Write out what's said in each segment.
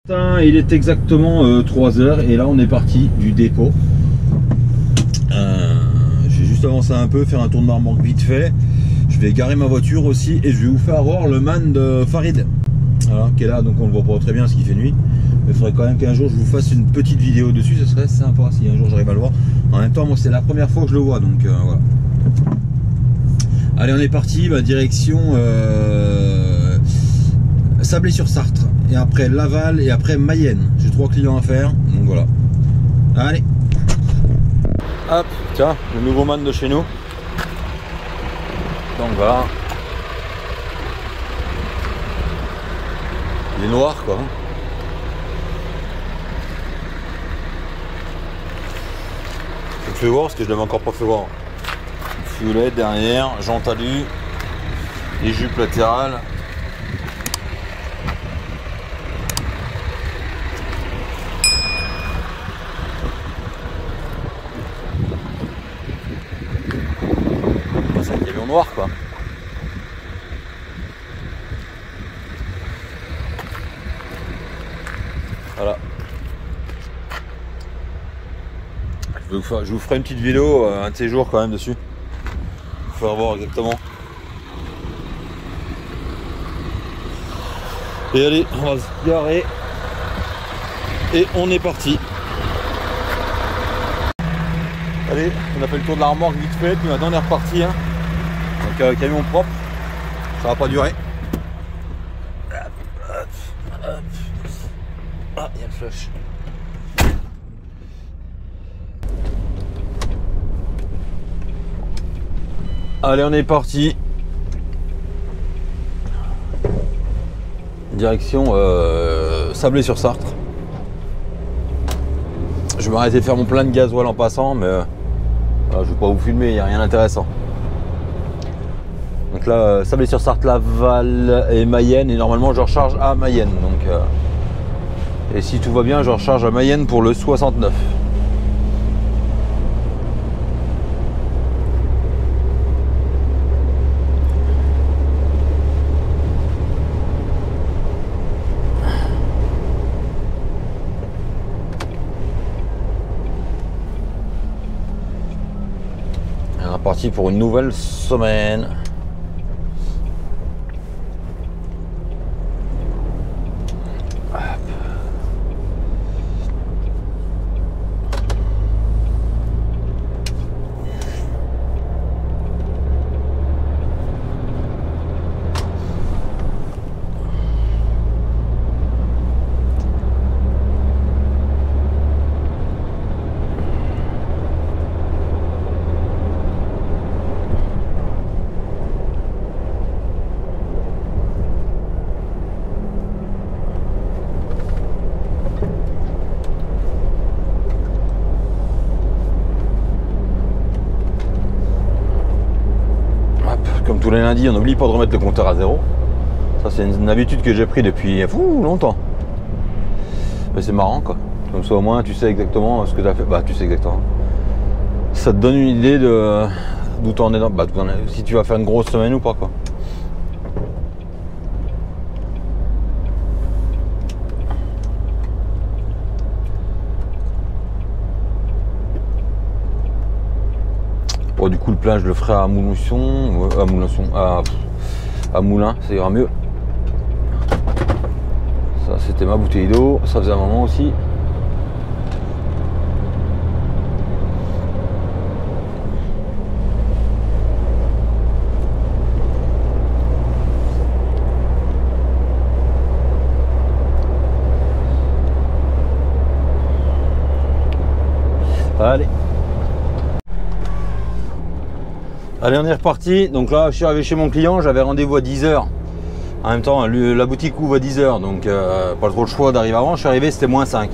Il est exactement 3 h et là on est parti du dépôt. J'ai juste avancé un peu, faire un tour de marmorque vite fait. Je vais garer ma voiture aussi et je vais vous faire voir le man de Farid. Voilà, qui est là, donc on le voit pas très bien parce qu'il fait nuit. Mais il faudrait quand même qu'un jour je vous fasse une petite vidéo dessus, ce serait sympa si un jour j'arrive à le voir. En même temps, moi c'est la première fois que je le vois, donc voilà. Allez, on est parti, direction Sablé-sur-Sarthe. Et après Laval et après Mayenne. J'ai 3 clients à faire, donc voilà. Allez. Hop, tiens, le nouveau man de chez nous. Donc voilà. Il est noir quoi. Je le fais voir parce que je ne l'avais encore pas fait voir. Fiolet derrière, jante alu, les jupes latérales. C'est un camion noir quoi. Voilà. Je vous ferai une petite vidéo un de ces jours quand même dessus. Pour faire voir exactement. Et allez, on va se garer. Et on est parti. Allez, on a fait le tour de la remorque vite fait, puis maintenant on est reparti. Hein. Donc camion propre, ça va pas durer. Ah, il y a le flash. Allez, on est parti. Direction Sablé-sur-Sarthe. Je vais m'arrêter de faire mon plein de gasoil en passant, mais je vais pas vous filmer, il n'y a rien d'intéressant. Donc là, Sablé-sur-Sarthe, Laval et Mayenne, et normalement je recharge à Mayenne. Donc, et si tout va bien, je recharge à Mayenne pour le 69. On est parti pour une nouvelle semaine. Comme tous les lundis, on n'oublie pas de remettre le compteur à zéro. Ça, c'est une habitude que j'ai pris depuis longtemps. Mais c'est marrant, quoi. Comme ça, au moins, tu sais exactement ce que tu as fait. Bah, tu sais exactement. Ça te donne une idée de d'où tu en es. Si tu vas faire une grosse semaine ou pas, quoi. Bon, du coup, le plein, je le ferai à Moulin, à Moulin, ça ira mieux. Ça, c'était ma bouteille d'eau. Ça faisait un moment aussi. Allez. Allez, on est reparti. Donc là, je suis arrivé chez mon client, j'avais rendez-vous à 10 h. En même temps, la boutique ouvre à 10 h, donc pas trop le choix d'arriver avant. Je suis arrivé, c'était moins 5.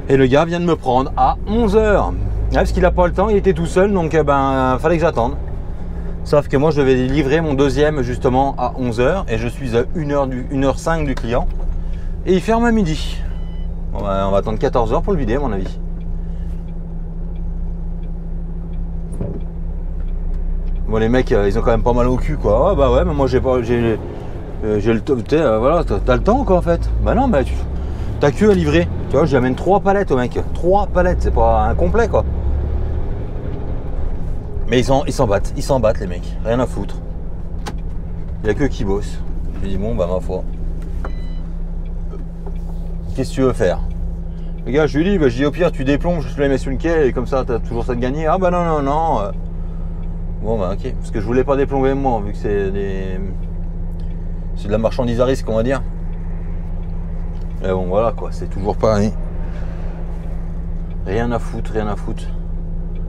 Et le gars vient de me prendre à 11 h. Ouais, parce qu'il n'a pas le temps, il était tout seul, donc fallait que j'attende. Sauf que moi, je devais livrer mon deuxième justement à 11 h. Et je suis à 1h05 du client. Et il ferme à midi. On va attendre 14 h pour le vider, à mon avis. Bon, les mecs, ils ont quand même pas mal au cul, quoi. Ah, bah ouais, mais moi j'ai pas, j'ai le temps. Voilà, t'as le temps, quoi, en fait. Bah non, bah T'as que à livrer. Tu vois, j'amène 3 palettes au mec. 3 palettes, c'est pas un complet quoi. Mais ils s'en battent les mecs. Rien à foutre. Il n'y a que qui bossent. Je lui dis bon bah ma foi. Qu'est-ce que tu veux faire? Les gars, je lui dis au pire tu déplonges, je te les mets sur le quai et comme ça t'as toujours ça de gagner. Ah bah non. Bon bah ok. Parce que je voulais pas déplomber moi, vu que c'est de la marchandise à risque on va dire. Mais bon voilà quoi, c'est toujours pareil. Rien à foutre.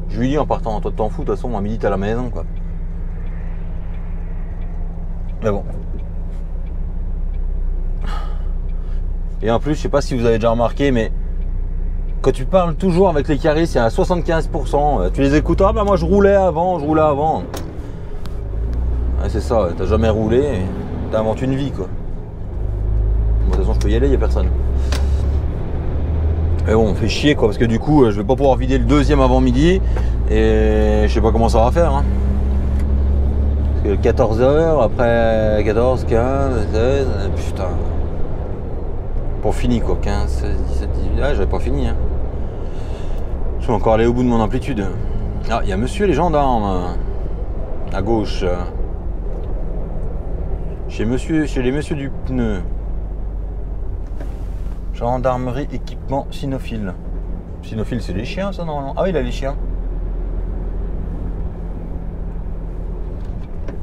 Je lui dis en partant, toi t'en fous, de toute façon à midi t'es à la maison quoi. Mais bon. Et en plus, je sais pas si vous avez déjà remarqué, mais quand tu parles toujours avec les caristes, il y a 75%. Tu les écoutes, ah bah moi je roulais avant. Ouais, c'est ça, t'as jamais roulé, t'inventes une vie quoi. Bon, de toute façon je peux y aller, il n'y a personne. Mais bon, on fait chier quoi, parce que du coup je vais pas pouvoir vider le deuxième avant midi. Et je sais pas comment ça va faire. Hein. Parce que 14h, après 14, 15, 16, putain. Pour fini quoi, 15, 16, 17, 18, j'avais pas fini. Hein. Je suis encore allé au bout de mon amplitude. Ah, il y a monsieur les gendarmes. À gauche. Chez les messieurs du pneu. Gendarmerie, équipement, cynophile. Cynophile, c'est les chiens, ça, normalement. Ah oui, il a les chiens.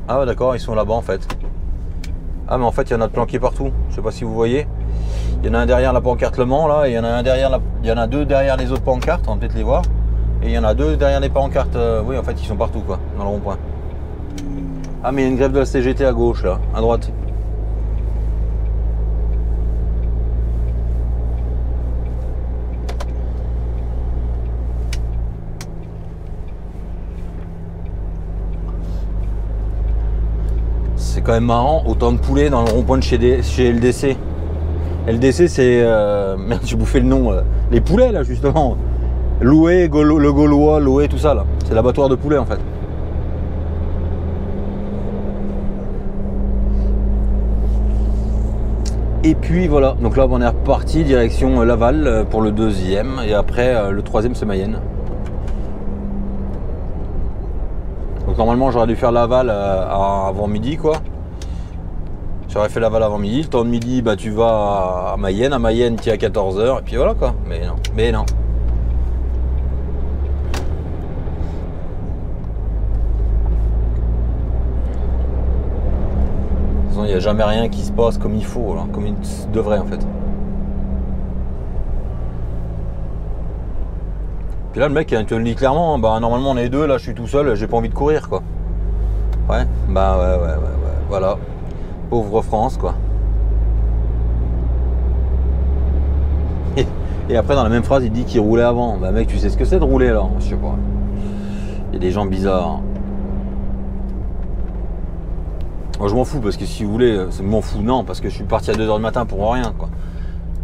Ah ouais, d'accord, ils sont là-bas, en fait. Ah, mais en fait, il y en a de planqués partout. Je sais pas si vous voyez. Il y en a un derrière la pancarte Le Mans, là, et il y en a un derrière il y en a deux derrière les autres pancartes, on va peut-être les voir. Et il y en a deux derrière les pancartes. Oui, en fait, ils sont partout, quoi, dans le rond-point. Ah, mais il y a une grève de la CGT à gauche, là, à droite. C'est quand même marrant, autant de poulets dans le rond-point de chez LDC. LDC, c'est... merde, j'ai bouffé le nom. Les poulets, là, justement. Loué, le Gaulois, Loué, tout ça, là. C'est l'abattoir de poulets, en fait. Et puis, voilà. Donc là, on est reparti, direction Laval, pour le deuxième. Et après, le troisième, c'est Mayenne. Donc normalement, j'aurais dû faire Laval avant midi, quoi. J'aurais fait Laval avant midi. Le temps de midi, bah, tu vas à Mayenne. À Mayenne, tu es à 14h. Et puis voilà, quoi. Mais non. Mais non. Il n'y a jamais rien qui se passe comme il faut, là, comme il devrait en fait. Puis là le mec il te le dit clairement, hein, bah normalement on est deux, là je suis tout seul, j'ai pas envie de courir quoi. Ouais, bah ouais, voilà. Pauvre France quoi. Et après dans la même phrase il dit qu'il roulait avant. Bah mec tu sais ce que c'est de rouler là, je sais pas. Il y a des gens bizarres. Moi je m'en fous parce que si vous voulez, c'est m'en fous, non, parce que je suis parti à 2h du matin pour rien quoi.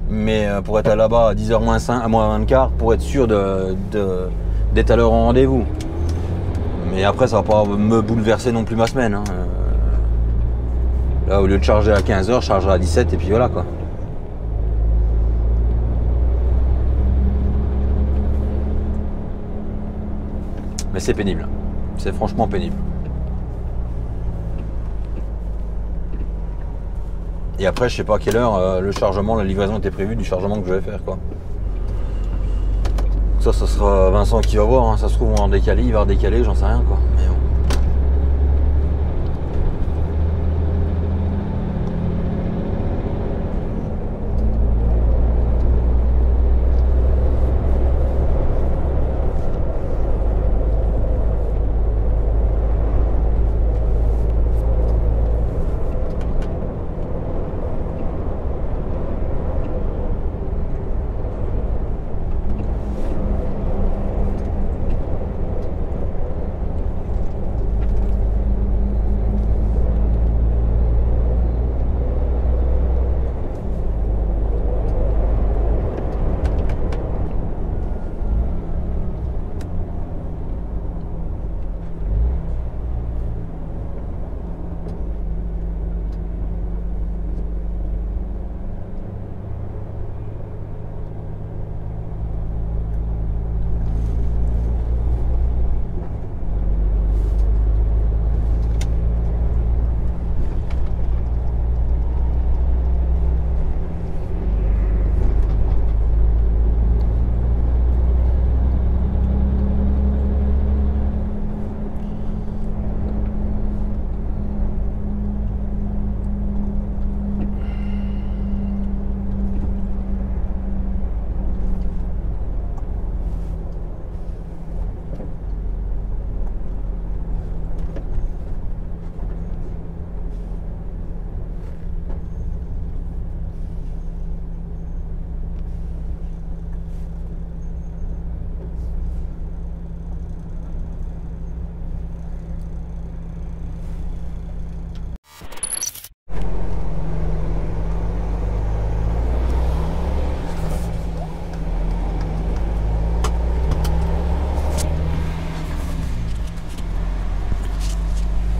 Mais pour être là-bas à 10h moins 5, à moins 20 quart, pour être sûr d'être à l'heure au rendez-vous. Mais après ça va pas me bouleverser non plus ma semaine. Hein. Là au lieu de charger à 15h, je chargerai à 17 et puis voilà quoi. Mais c'est pénible. C'est franchement pénible. Et après, je sais pas à quelle heure le chargement, la livraison était prévue du chargement que je vais faire quoi. Ça sera Vincent qui va voir. Hein. Ça se trouve on va décaler, il va redécaler, j'en sais rien quoi. Mais bon.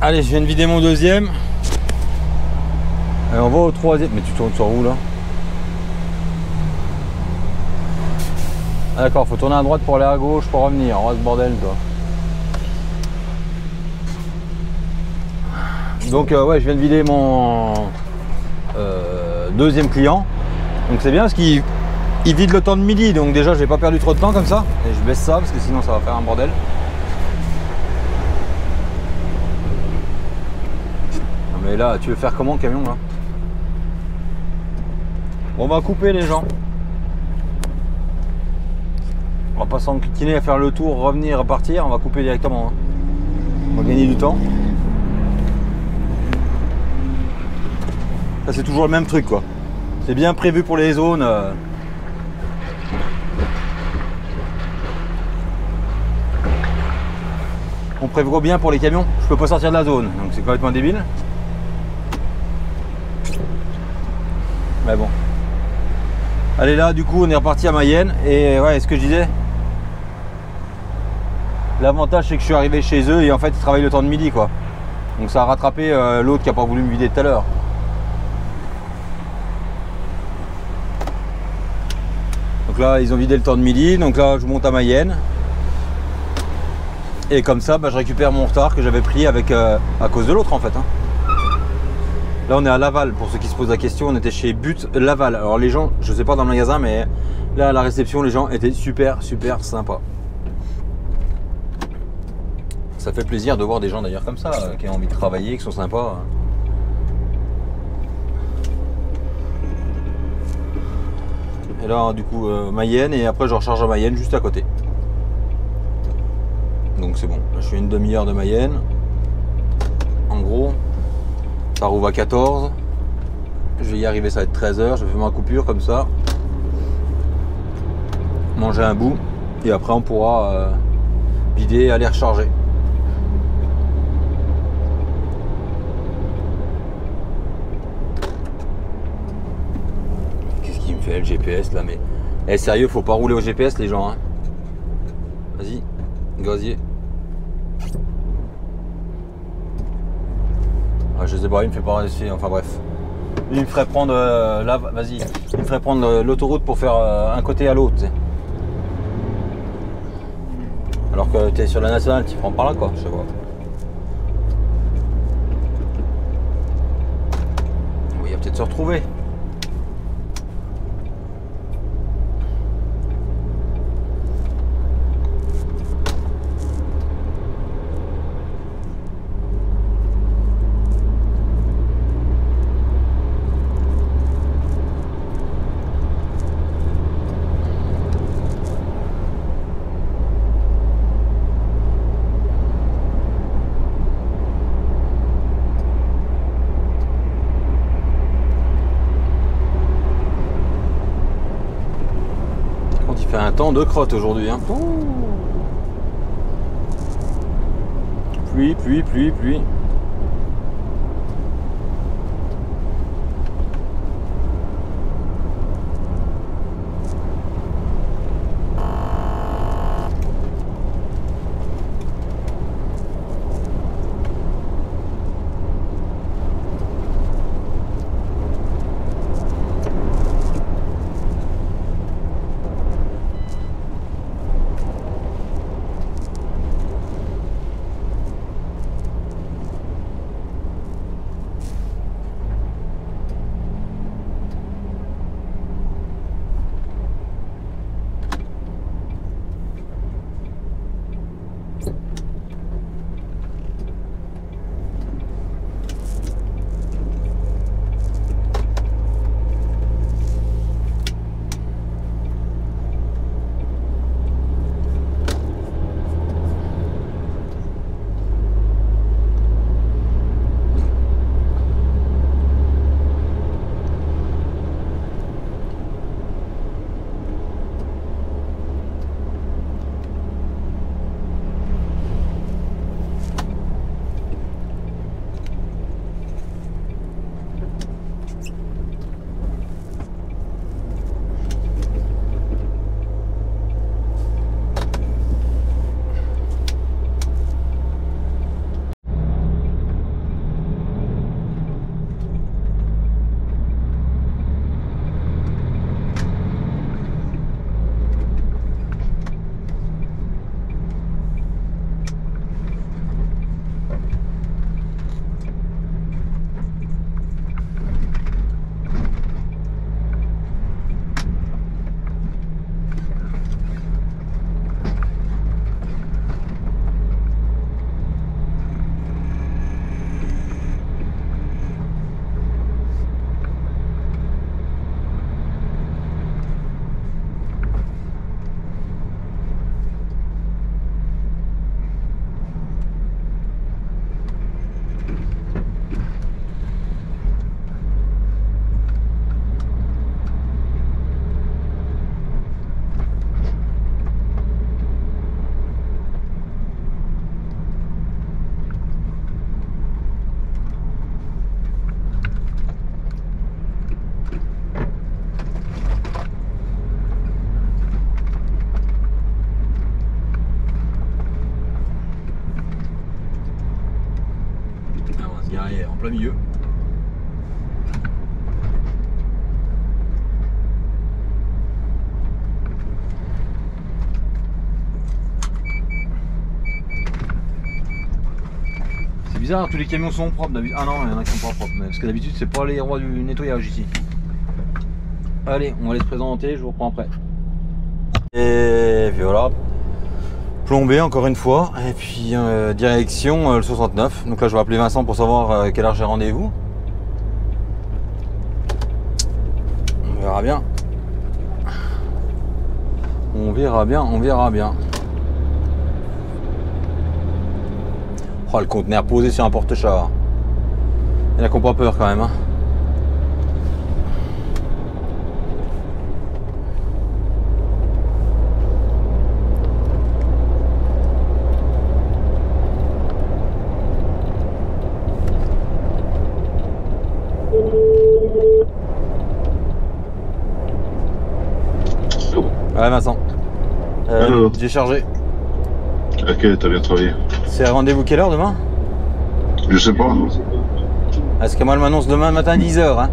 Allez, je viens de vider mon deuxième. Et on va au troisième. Mais tu tournes sur où là? Ah, d'accord, faut tourner à droite pour aller à gauche pour revenir. On va ce bordel quoi. Donc ouais, je viens de vider mon deuxième client. Donc c'est bien parce qu'il vide le temps de midi. Donc déjà j'ai pas perdu trop de temps comme ça. Et je baisse ça parce que sinon ça va faire un bordel. Non mais là tu veux faire comment camion là? On va couper les gens. On va pas s'enquiquiner à faire le tour, revenir, repartir. On va couper directement. Hein. On va gagner du temps. Ça c'est toujours le même truc quoi. C'est bien prévu pour les zones. On prévoit bien pour les camions. Je peux pas sortir de la zone, donc c'est complètement débile. Mais bon. Allez là, du coup, on est reparti à Mayenne. Et ouais, ce que je disais. L'avantage c'est que je suis arrivé chez eux et en fait ils travaillent le temps de midi quoi. Donc ça a rattrapé l'autre qui a pas voulu me vider tout à l'heure. Donc là, ils ont vidé le temps de midi. Donc là, je monte à Mayenne. Et comme ça, bah, je récupère mon retard que j'avais pris avec, à cause de l'autre en fait. Hein. Là, on est à Laval. Pour ceux qui se posent la question, on était chez But Laval. Alors les gens, je sais pas dans le magasin, mais là, à la réception, les gens étaient super sympas. Ça fait plaisir de voir des gens d'ailleurs comme ça, qui ont envie de travailler, qui sont sympas. Et là, du coup, Mayenne, et après, je recharge à Mayenne, juste à côté. Donc c'est bon. Là, je suis à une demi-heure de Mayenne. En gros, ça rouvre à 14. Je vais y arriver, ça va être 13h. Je vais faire ma coupure comme ça. Manger un bout. Et après, on pourra vider et aller recharger. Fait le GPS là, mais sérieux, faut pas rouler au GPS les gens hein. Vas-y, gazier. Ah, je sais pas, il me fait pas réussir, enfin bref. Il me ferait prendre là, vas-y, il me ferait prendre l'autoroute pour faire un côté à l'autre. Alors que tu es sur la nationale, tu prends par là quoi, je sais pas. Oui, il va peut-être se retrouver. Un temps de crotte aujourd'hui hein. Pluie. plein milieu. C'est bizarre, tous les camions sont propres d'habitude. Ah non, il y en a qui sont pas propres, parce que d'habitude c'est pas les rois du nettoyage ici. Allez, on va aller se présenter, je vous reprends après. Et puis voilà, plombé encore une fois, et puis direction le 69. Donc là je vais appeler Vincent pour savoir quelle heure j'ai rendez-vous. On verra bien. On verra bien, on verra bien. Oh, le conteneur posé sur un porte-char. Il y en a qui n'ont pas peur quand même. Hein. Ouais Vincent, j'ai chargé. Ok, t'as bien travaillé. C'est rendez-vous quelle heure demain? Je sais pas. Est-ce que moi elle m'annonce demain matin à 10h hein?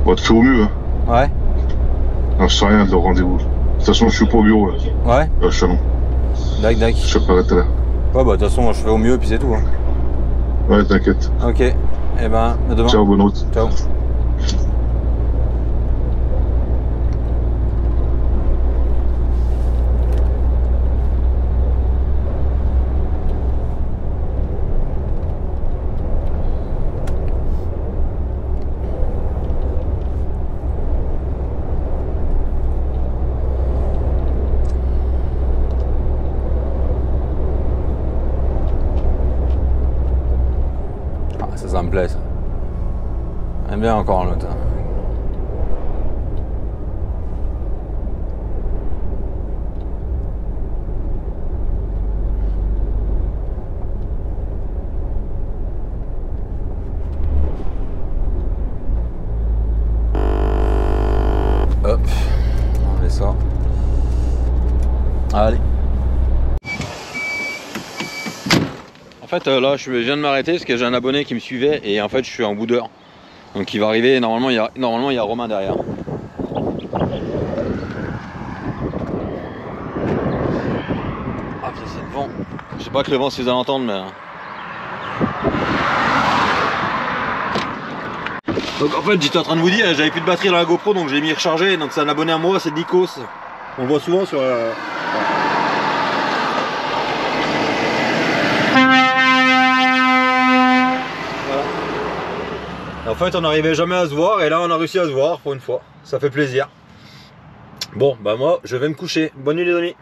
On va te faire au mieux. Hein. Ouais. Non, je sais rien de leur rendez-vous. De toute façon, je suis pas au bureau là. Ouais. Je suis à Lyon. Dac. Je sais pas arrêter là. Ouais bah de toute façon je fais au mieux et puis c'est tout. Hein. Ouais, t'inquiète. Ok. Et ben à demain. Ciao, bonne route. Ciao. Ça me plaît ça. J'aime bien encore l'autre. Hop, on met ça. Allez. En fait là je viens de m'arrêter parce que j'ai un abonné qui me suivait et en fait je suis en bout d'heure. Donc il va arriver, normalement il y a Romain derrière. Ah putain c'est le vent. Je sais pas que le vent si vous allez entendre mais... Donc en fait j'étais en train de vous dire, j'avais plus de batterie dans la GoPro donc j'ai mis recharger. Donc c'est un abonné à moi, c'est Nikos. On le voit souvent sur... En fait on n'arrivait jamais à se voir et là on a réussi à se voir pour une fois, ça fait plaisir. Bon bah moi je vais me coucher, bonne nuit les amis.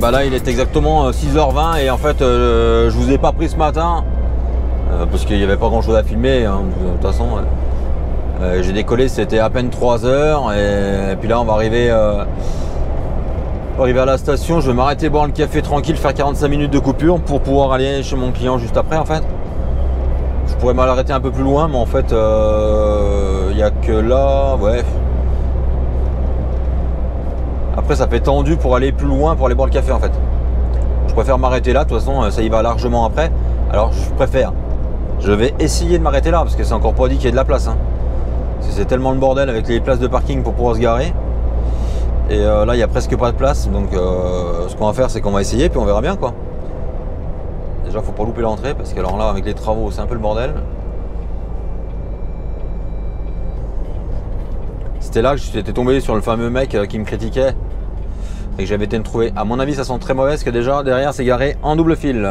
bah là il est exactement 6h20 et en fait je vous ai pas pris ce matin parce qu'il n'y avait pas grand chose à filmer hein, de toute façon. J'ai décollé, c'était à peine 3h et puis là on va arriver à la station. Je vais m'arrêter boire le café tranquille, faire 45 minutes de coupure pour pouvoir aller chez mon client juste après en fait. Je pourrais m'arrêter un peu plus loin mais en fait il n'y a que là, ouais. Après ça fait tendu pour aller plus loin pour aller boire le café en fait. Je préfère m'arrêter là, de toute façon ça y va largement après. Alors je vais essayer de m'arrêter là parce que c'est encore pas dit qu'il y ait de la place hein. C'est tellement le bordel avec les places de parking pour pouvoir se garer. Et là il n'y a presque pas de place. Donc ce qu'on va faire c'est qu'on va essayer puis on verra bien quoi. Déjà faut pas louper l'entrée parce que alors là avec les travaux c'est un peu le bordel. C'était là que j'étais tombé sur le fameux mec qui me critiquait et que j'avais été me trouver. À mon avis ça sent très mauvais parce que déjà derrière c'est garé en double fil.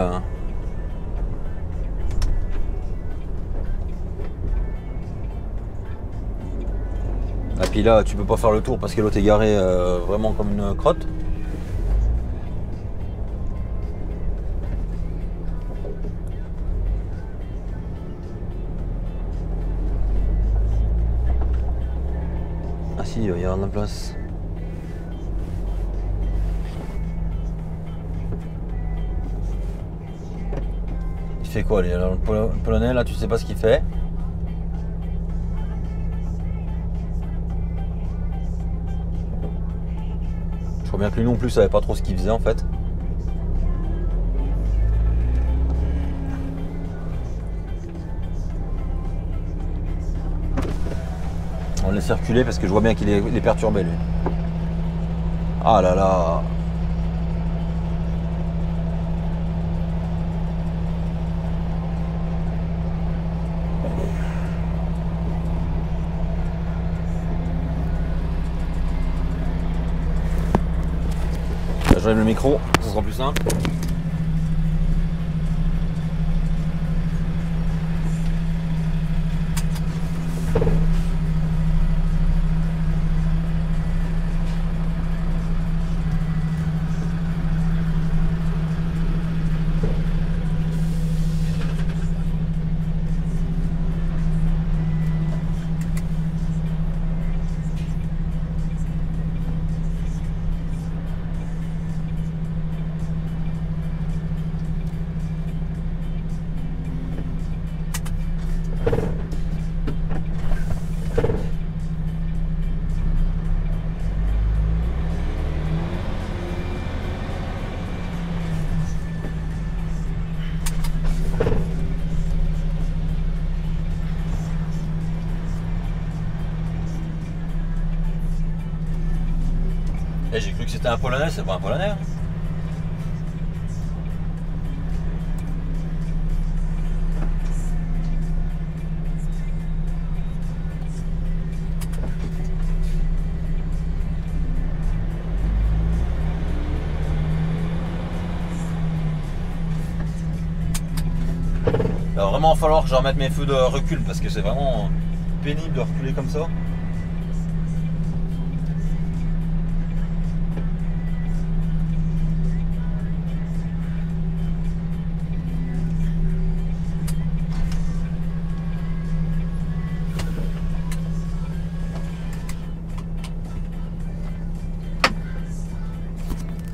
Et puis là tu peux pas faire le tour parce que l'autre est garé vraiment comme une crotte. Ah si, il va y avoir de la place. Il fait quoi le polonais là, tu sais pas ce qu'il fait? Je crois bien que lui non plus savait pas trop ce qu'il faisait en fait. On le laisse circuler parce que je vois bien qu'il est perturbé lui. Ah là là. J'enlève le micro, ça sera plus simple. Et j'ai cru que c'était un polonais, c'est pas un polonais. Hein. Il va vraiment falloir que je remette mes feux de recul parce que c'est vraiment pénible de reculer comme ça.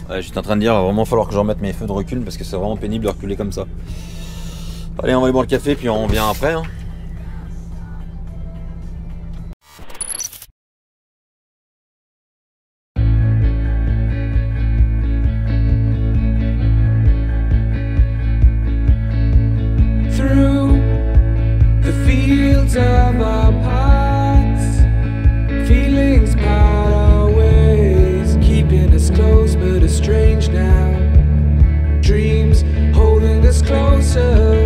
Ouais, j'étais en train de dire, il va vraiment falloir que je remette mes feux de recul parce que c'est vraiment pénible de reculer comme ça. Allez, on va aller boire le café puis on revient après. Hein. Through the fields of our paths, feelings part our ways, keeping us close but estranged now. Dreams holding us closer.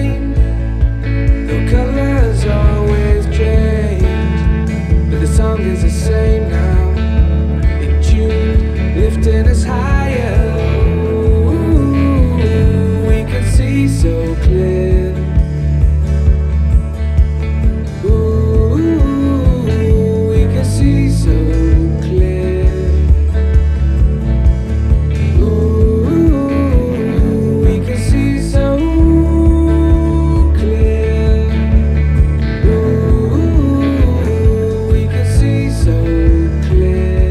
same. The colors always change, but the song is the same now. In tune, lifting us higher. Ooh, we can see so clear. Ooh, we can see so clear. Ooh, we can see so clear. Ooh, we can see so clear.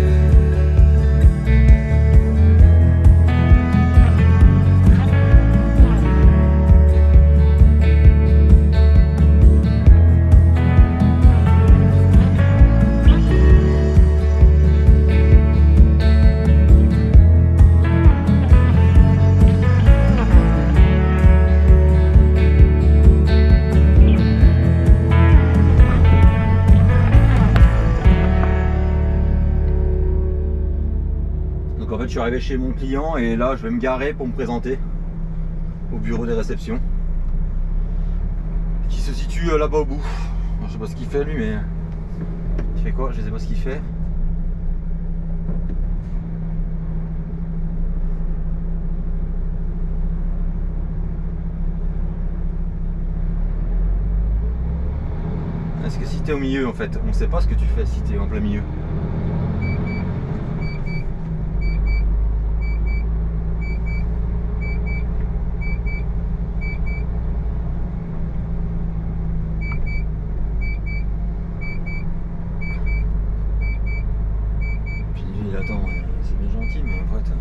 Donc en fait je suis arrivé chez mon client et là je vais me garer pour me présenter au bureau des réceptions qui se situe là-bas au bout. Alors, je sais pas ce qu'il fait lui, mais il fait quoi? Je sais pas ce qu'il fait. Est-ce que si t'es au milieu en fait, on sait pas ce que tu fais si t'es en plein milieu. Puis il attend, c'est bien gentil mais en fait...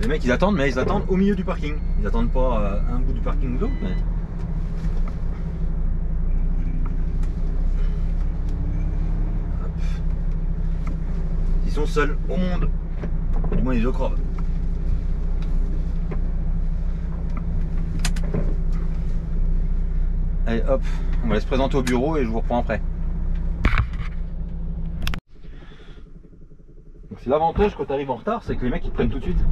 Les mecs ils attendent, mais ils attendent au milieu du parking. Ils attendent pas un bout du parking ou l'autre. Mais... Hop. Ils sont seuls au monde. Du moins ils le croient. Allez hop, on va aller se présenter au bureau et je vous reprends après. C'est l'avantage quand tu arrives en retard, c'est que les mecs ils te prennent tout de suite.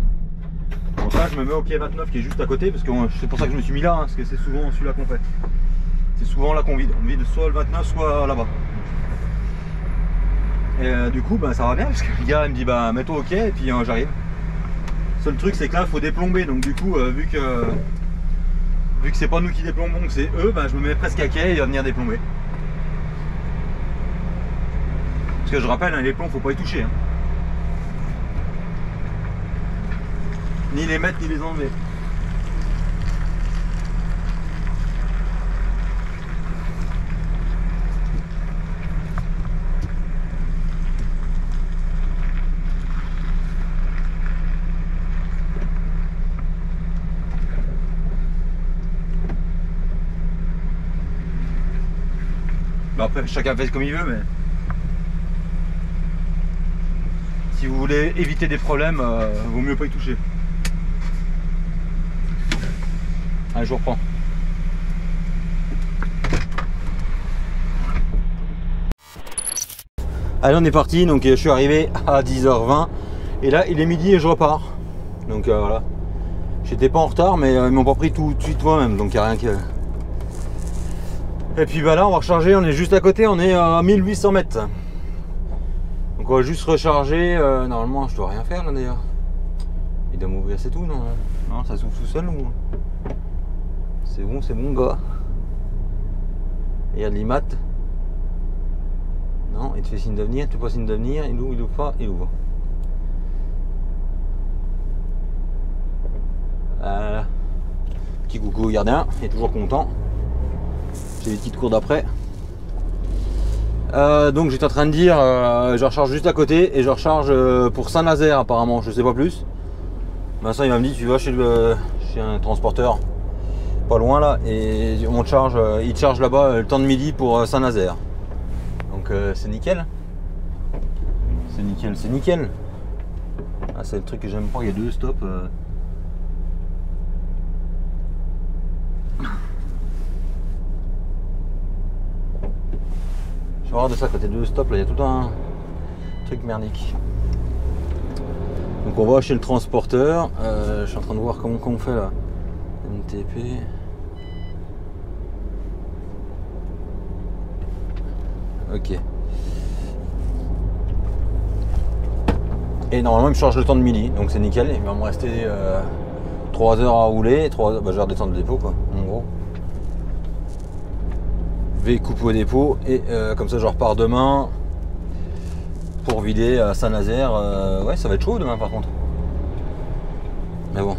Donc là je me mets au pied 29 qui est juste à côté parce que c'est pour ça que je me suis mis là, hein, parce que c'est souvent celui-là qu'on fait. C'est souvent là qu'on vide. On vide soit le 29 soit là-bas. Et du coup bah, ça va bien parce que le gars il me dit bah mets-toi ok et puis j'arrive. Seul truc c'est que là il faut déplomber, donc du coup vu que c'est pas nous qui déplombons, que c'est eux, bah, je me mets presque à quai et il va venir déplomber. Parce que je rappelle, hein, les plombs faut pas y toucher. Hein. Ni les mettre ni les enlever. Bon, après chacun fait comme il veut, mais si vous voulez éviter des problèmes, vaut mieux pas y toucher. Allez, je vous reprends. Allez, on est parti. Donc je suis arrivé à 10h20 et là il est midi et je repars. Donc voilà. J'étais pas en retard, mais ils m'ont pas pris tout de suite moi-même, donc il n'y a rien que... Et puis bah là on va recharger, on est juste à côté, on est à 1800 mètres. Donc on va juste recharger, normalement je dois rien faire là d'ailleurs. Il doit m'ouvrir, c'est tout, non? Non, ça s'ouvre tout seul ou... C'est bon gars. Regarde l'IMAT. Non, il te fait signe de venir, tu fais pas signe de venir, il ouvre pas, il ouvre. Voilà. Petit coucou au gardien, il est toujours content. J'ai des petites cours d'après. Donc j'étais en train de dire, je recharge juste à côté et je recharge pour Saint-Nazaire apparemment, je sais pas plus. Vincent il m'a dit tu vas chez un transporteur pas loin là et on te charge, il te charge là-bas le temps de midi pour Saint-Nazaire. Donc c'est nickel. C'est nickel, c'est nickel. Ah, c'est le truc que j'aime pas, il y a deux stops. voir de ça, côté de stop, là, il y a tout un truc merdique. Donc on va chez le transporteur. Je suis en train de voir comment on fait là. MTP. Ok. Et normalement il me charge le temps de midi, donc c'est nickel. Il va me rester 3 heures à rouler, 3 heures, bah, je vais redescendre le dépôt quoi, en gros. Je vais couper au dépôt et comme ça je repars demain pour vider à Saint-Nazaire. Ouais, ça va être chaud demain par contre. Mais bon.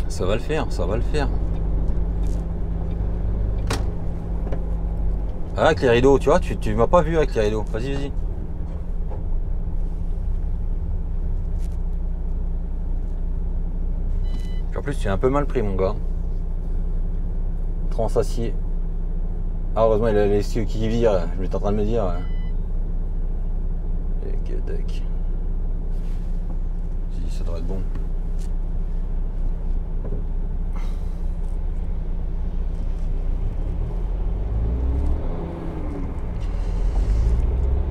Ça va le faire, ça va le faire. Ah, avec les rideaux, tu vois, tu m'as pas vu avec les rideaux. Vas-y, vas-y. En plus, tu es un peu mal pris, mon gars. Transacier. Ah, heureusement, il a les cieux qui virent. Je m'étais en train de me dire. Tac. Si, ça devrait être bon.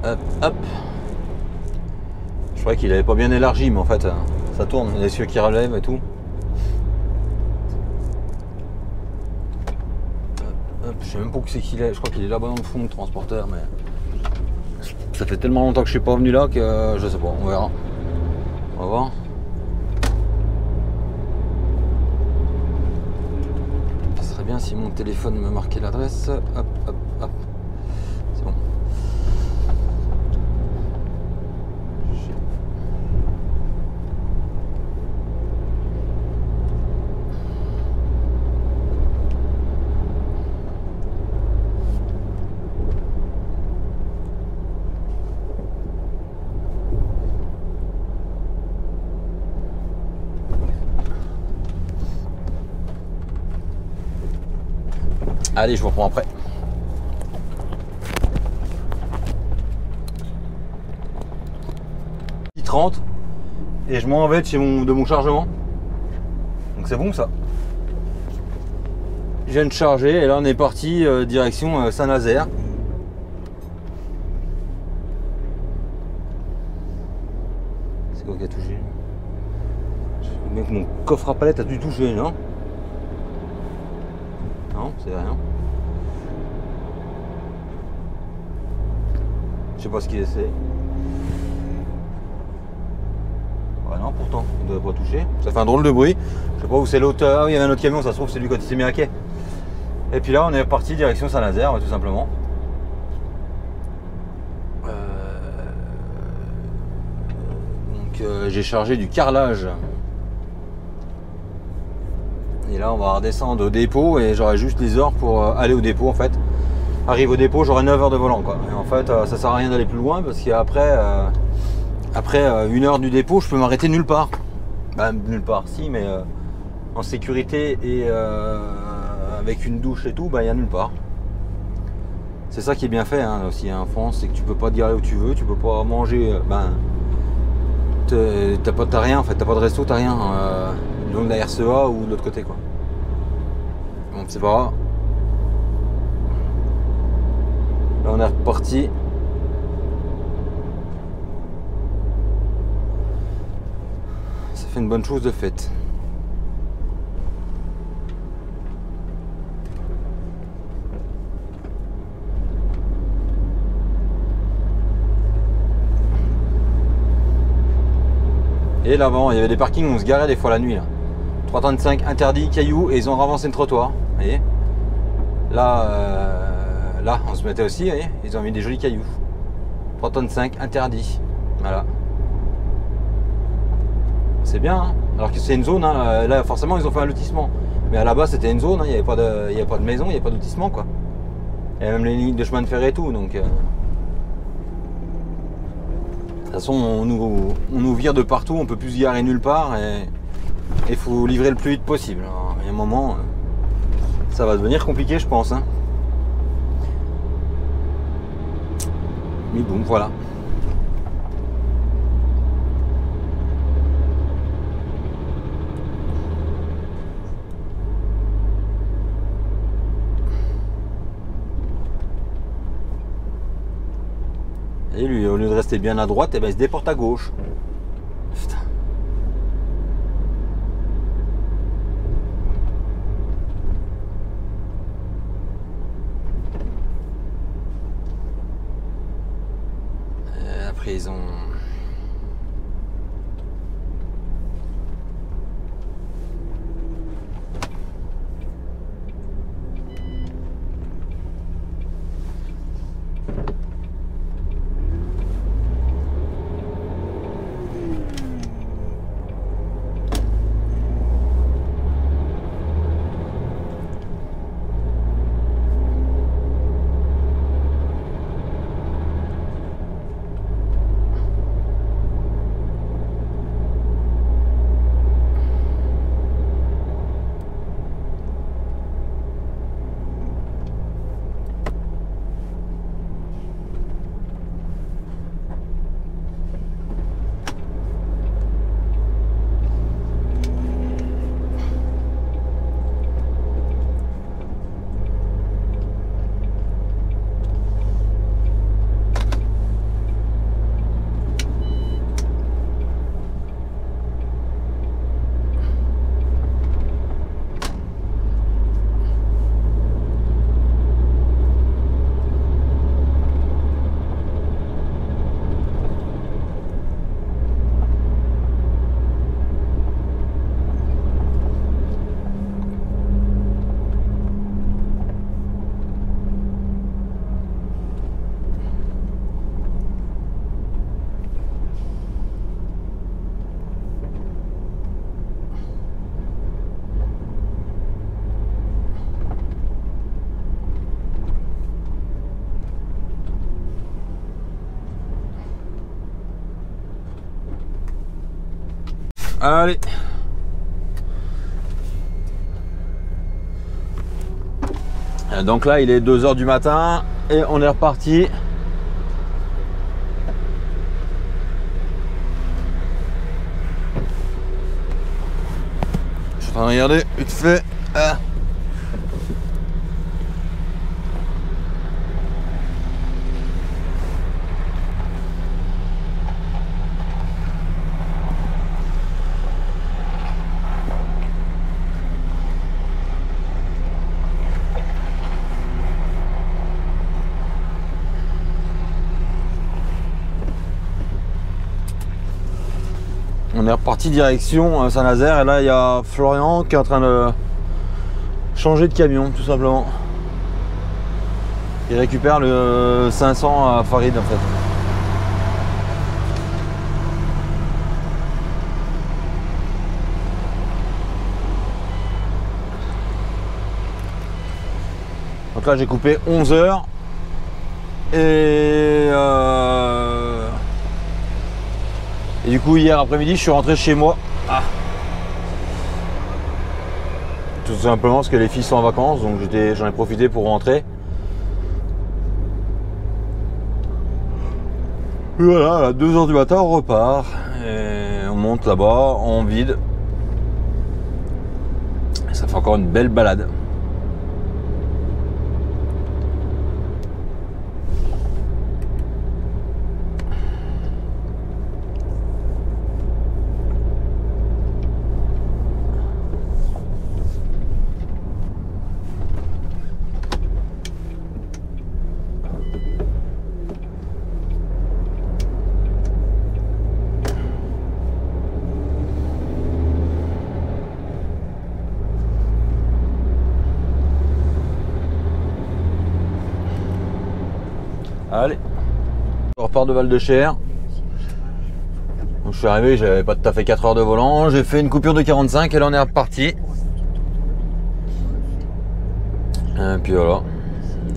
Hop, hop. Je croyais qu'il avait pas bien élargi, mais en fait, ça tourne. Les cieux qui relèvent et tout. Je sais même pas où c'est qu'il est, je crois qu'il est là-bas dans le fond, le transporteur, mais ça fait tellement longtemps que je suis pas venu là que je sais pas, on verra. On va voir. Ce serait bien si mon téléphone me marquait l'adresse. Hop, hop, hop. C'est bon. Allez, je vous reprends après. « 30 et je m'en vais de mon chargement. Donc c'est bon ça. Je viens de charger et là on est parti direction Saint-Nazaire. C'est quoi qui a touché? Mec, mon coffre à palette a dû toucher, non? Non, c'est rien. Je sais pas ce qu'il essaie. Ouais, non, pourtant, il ne devrait pas toucher. Ça fait un drôle de bruit. Je sais pas où c'est l'autre. Ah oui, il y avait un autre camion, ça se trouve, c'est lui quand il s'est mis à quai. Et puis là, on est parti direction Saint-Nazaire, tout simplement. Donc, j'ai chargé du carrelage. Et là on va redescendre au dépôt et j'aurai juste les heures pour aller au dépôt en fait. Arrive au dépôt, j'aurai 9 heures de volant quoi. Et en fait ça sert à rien d'aller plus loin parce qu'après après 1 heure du dépôt je peux m'arrêter nulle part. Bah, nulle part si, mais en sécurité et avec une douche et tout, bah il n'y a nulle part. C'est ça qui est bien fait hein, aussi en France, c'est que tu peux pas te garer où tu veux, tu peux pas manger, t'as rien en fait, t'as pas de resto, t'as rien. Donc de la RCA ou de l'autre côté quoi. Bon c'est pas grave. Là on est reparti. Ça fait une bonne chose de faite. Et là-bas il y avait des parkings où on se garait des fois la nuit là. 335 interdit, cailloux, et ils ont ravancé le trottoir. Vous voyez là, là, on se mettait aussi, vous voyez, ils ont mis des jolis cailloux. 335 interdit. Voilà. C'est bien, hein, alors que c'est une zone, hein, là forcément ils ont fait un lotissement. Mais à la base c'était une zone, hein, il n'y avait pas de maison, il n'y avait pas de lotissement quoi. Il y avait même les lignes de chemin de fer et tout, donc... De toute façon on nous vire de partout, on peut plus se garer nulle part et il faut livrer le plus vite possible. Alors, il y a un moment, ça va devenir compliqué je pense. Hein. Mais bon, voilà. Et lui, au lieu de rester bien à droite, eh ben, il se déporte à gauche. Putain. Après, ils ont... Allez. Donc là il est 2 h du matin et on est reparti. Je suis en train de regarder vite fait. On est reparti direction Saint-Nazaire et là il y a Florian qui est en train de changer de camion tout simplement. Il récupère le 500 à Farid en fait. Donc là j'ai coupé 11 h et du coup hier après-midi je suis rentré chez moi. Tout simplement parce que les filles sont en vacances, donc j'en ai profité pour rentrer. Et voilà, à 2 h du matin on repart. Et on monte là-bas, on vide. Et ça fait encore une belle balade. Allez, on repart de Val-de-Cher. Donc, je suis arrivé, j'avais pas tout à fait 4 heures de volant. J'ai fait une coupure de 45 et là on est reparti. Et puis voilà.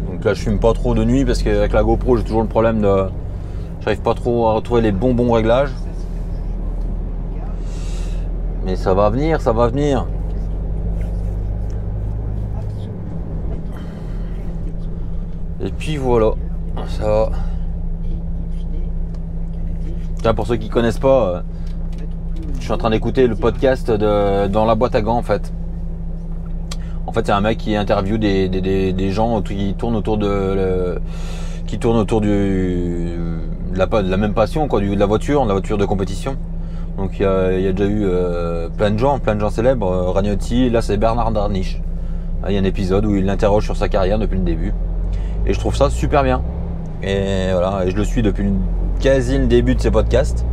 Donc là je fume pas trop de nuit parce qu'avec la GoPro j'ai toujours le problème de... J'arrive pas trop à retrouver les bons réglages. Mais ça va venir, ça va venir. Et puis voilà. Ça va. Tiens, pour ceux qui connaissent pas, je suis en train d'écouter le podcast dans la boîte à gants en fait. En fait, c'est un mec qui interviewe des gens qui tournent autour de la même passion, quoi, de la voiture de compétition. Donc il y a déjà eu plein de gens célèbres, Ragnotti, là c'est Bernard Darniche. Il y a un épisode où il l'interroge sur sa carrière depuis le début. Et je trouve ça super bien. Et voilà, et je le suis depuis quasi le début de ses podcasts.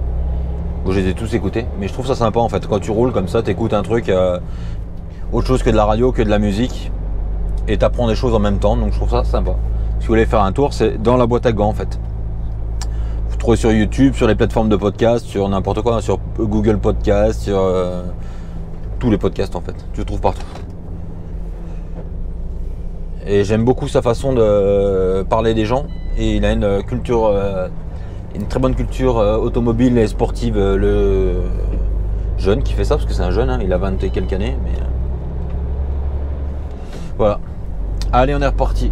Bon, je les ai tous écoutés, mais je trouve ça sympa en fait. Quand tu roules comme ça, t'écoutes un truc autre chose que de la radio, que de la musique, et t'apprends des choses en même temps, donc je trouve ça sympa. Si vous voulez faire un tour, c'est dans la boîte à gants en fait. Vous trouvez sur YouTube, sur les plateformes de podcast, sur n'importe quoi, sur Google Podcast, sur tous les podcasts en fait. Tu le trouves partout. Et j'aime beaucoup sa façon de parler des gens. Et il a une culture, une très bonne culture automobile et sportive. Le jeune qui fait ça, parce que c'est un jeune, hein, il a 20 et quelques années. Mais voilà. Allez, on est reparti.